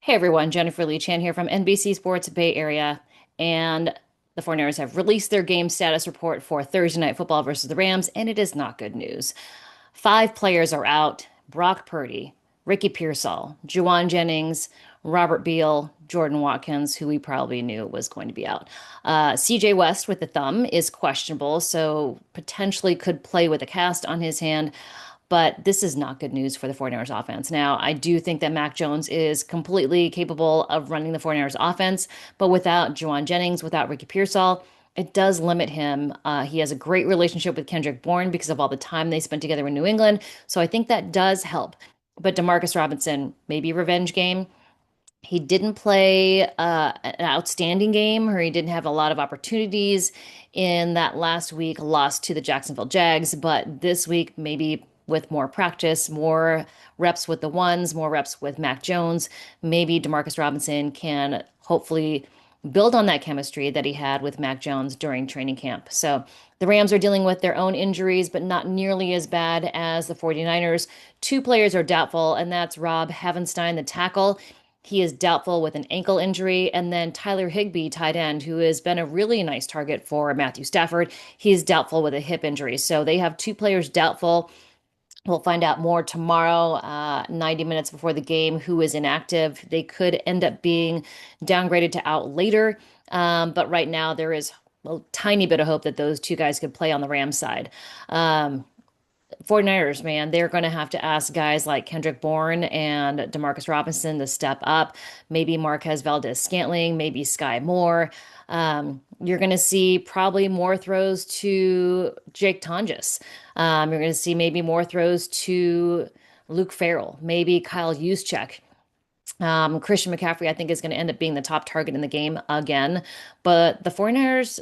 Hey everyone, Jennifer Lee Chan here from NBC Sports Bay Area, and the 49ers have released their game status report for Thursday Night Football versus the Rams, and it is not good news. Five players are out: Brock Purdy, Ricky Pearsall, Jennings, Robert Beal, Jordan Watkins, who we probably knew was going to be out. CJ West with the thumb is questionable, so potentially could play with a cast on his hand. But this is not good news for the 49ers offense. Now, I do think that Mac Jones is completely capable of running the 49ers offense, but without Jennings, without Ricky Pearsall, it does limit him. He has a great relationship with Kendrick Bourne because of all the time they spent together in New England. So I think that does help. But Demarcus Robinson, maybe revenge game. He didn't play an outstanding game, or he didn't have a lot of opportunities in that last week loss to the Jacksonville Jags. But this week, maybe with more practice, more reps with the ones, more reps with Mac Jones, maybe Demarcus Robinson can hopefully build on that chemistry that he had with Mac Jones during training camp. So the Rams are dealing with their own injuries, but not nearly as bad as the 49ers. Two players are doubtful, and that's Rob Havenstein, the tackle. He is doubtful with an ankle injury. And then Tyler Higbee, tight end, who has been a really nice target for Matthew Stafford. He's doubtful with a hip injury. So they have two players doubtful. We'll find out more tomorrow, 90 minutes before the game, who is inactive. They could end up being downgraded to out later. But right now, there is a tiny bit of hope that those two guys could play on the Rams side. 49ers, man, they're going to have to ask guys like Kendrick Bourne and Demarcus Robinson to step up. Maybe Marquez Valdez-Scantling, maybe Sky Moore. You're going to see probably more throws to Jake Tonjes. You're going to see maybe more throws to Luke Farrell, maybe Kyle Juszczyk. Christian McCaffrey, I think, is going to end up being the top target in the game again. But the 49ers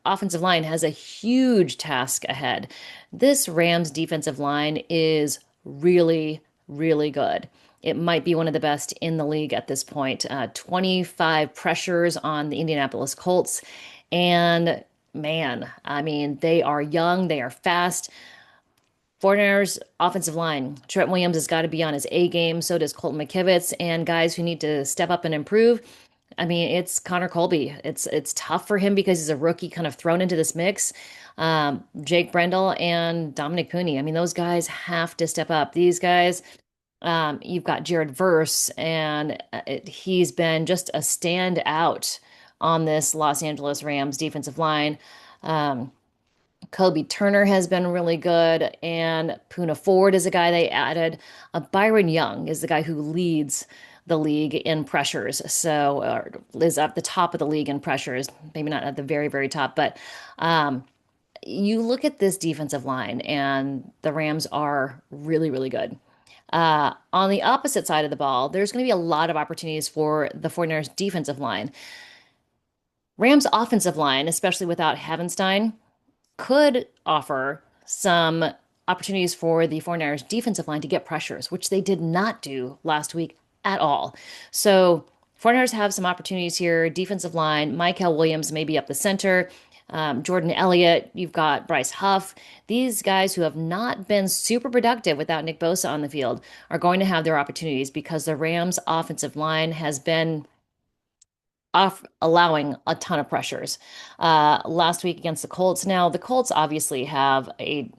offensive line has a huge task ahead. This Rams defensive line is really, really good. It might be one of the best in the league at this point. 25 pressures on the Indianapolis Colts. And man, I mean, they are young, they are fast. 49ers offensive line. Trent Williams has got to be on his A game. So does Colton McKivitz, and guys who need to step up and improve. I mean, it's Connor Colby. It's tough for him because he's a rookie, kind of thrown into this mix. Jake Brendel and Dominic Cooney. I mean, those guys have to step up. These guys, you've got Jared Verse, and he's been just a standout on this Los Angeles Rams defensive line. Um, Kobe Turner has been really good, and Puna Ford is a guy they added. Byron Young is the guy who leads the league in pressures, so is at the top of the league in pressures, maybe not at the very, very top, but you look at this defensive line, and the Rams are really, really good. On the opposite side of the ball, there's going to be a lot of opportunities for the 49ers defensive line. Rams offensive line, especially without Havenstein, could offer some opportunities for the 49ers defensive line to get pressures, which they did not do last week at all. So 49ers have some opportunities here. Defensive line, Michael Williams maybe up the center. Jordan Elliott, you've got Bryce Huff. These guys who have not been super productive without Nick Bosa on the field are going to have their opportunities because the Rams offensive line has been off allowing a ton of pressures last week against the Colts. Now the Colts obviously have a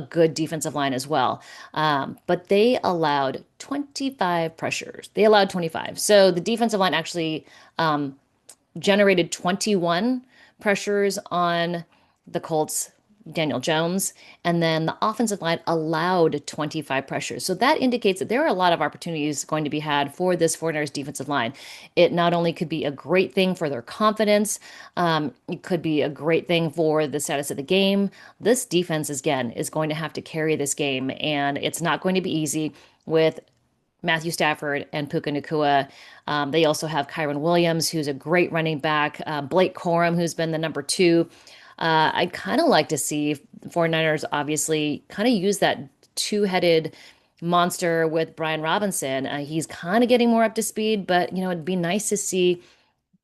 good defensive line as well, but they allowed 25 pressures. They allowed 25. So the defensive line actually generated 21 pressures on the Colts. Daniel Jones, and then the offensive line allowed 25 pressures. So that indicates that there are a lot of opportunities going to be had for this 49ers defensive line. It not only could be a great thing for their confidence, it could be a great thing for the status of the game. This defense, again, is going to have to carry this game, and it's not going to be easy with Matthew Stafford and Puka Nacua. They also have Kyron Williams, who's a great running back, Blake Corum, who's been the number two. I'd kind of like to see 49ers obviously kind of use that two-headed monster with Brian Robinson. He's kind of getting more up to speed, but it'd be nice to see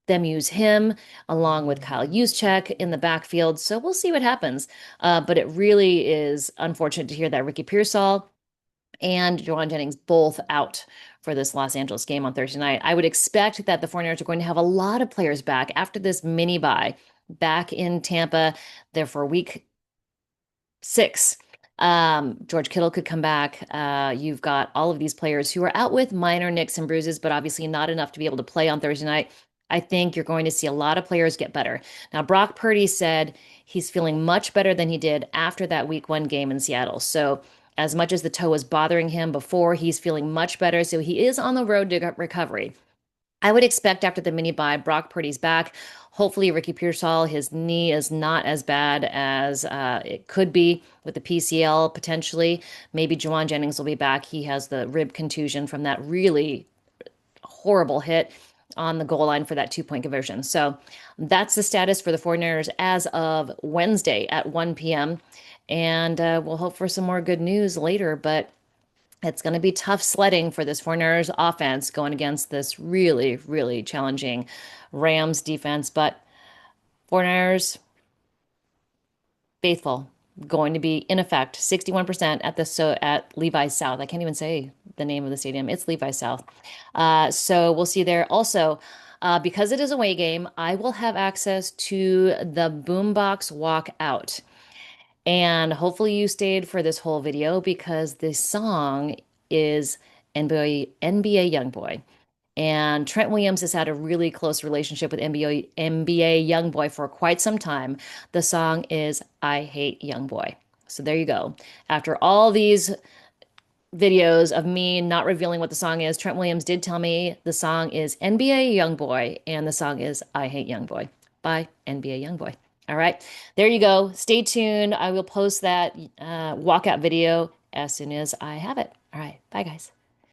them use him along with Kyle Juszczyk in the backfield. So we'll see what happens. But it really is unfortunate to hear that Ricky Pearsall and Juwan Jennings both out for this Los Angeles game on Thursday night. I would expect that the 49ers are going to have a lot of players back after this mini bye back in Tampa there for week 6. George Kittle could come back. You've got all of these players who are out with minor nicks and bruises, but obviously not enough to be able to play on Thursday night. I think you're going to see a lot of players get better. Now, Brock Purdy said he's feeling much better than he did after that week 1 game in Seattle. So, as much as the toe was bothering him before, he's feeling much better. So, he is on the road to recovery. I would expect after the mini bye, Brock Purdy's back. Hopefully, Ricky Pearsall, his knee is not as bad as it could be with the PCL potentially. Maybe Juwan Jennings will be back. He has the rib contusion from that really horrible hit on the goal line for that 2 point conversion. So that's the status for the 49ers as of Wednesday at 1 p.m. And we'll hope for some more good news later. But it's going to be tough sledding for this 49ers offense going against this really, really challenging Rams defense. But 49ers faithful going to be in effect 61% at Levi's South. I can't even say the name of the stadium. It's Levi's South. So we'll see there. Also, because it is a away game, I will have access to the Boombox walkout. And hopefully you stayed for this whole video because this song is NBA Youngboy. And Trent Williams has had a really close relationship with NBA Youngboy for quite some time. The song is I Hate Youngboy. So there you go. After all these videos of me not revealing what the song is, Trent Williams did tell me the song is NBA Youngboy and the song is I Hate Youngboy by NBA Youngboy. All right, there you go. Stay tuned. I will post that walkout video as soon as I have it. All right, bye guys.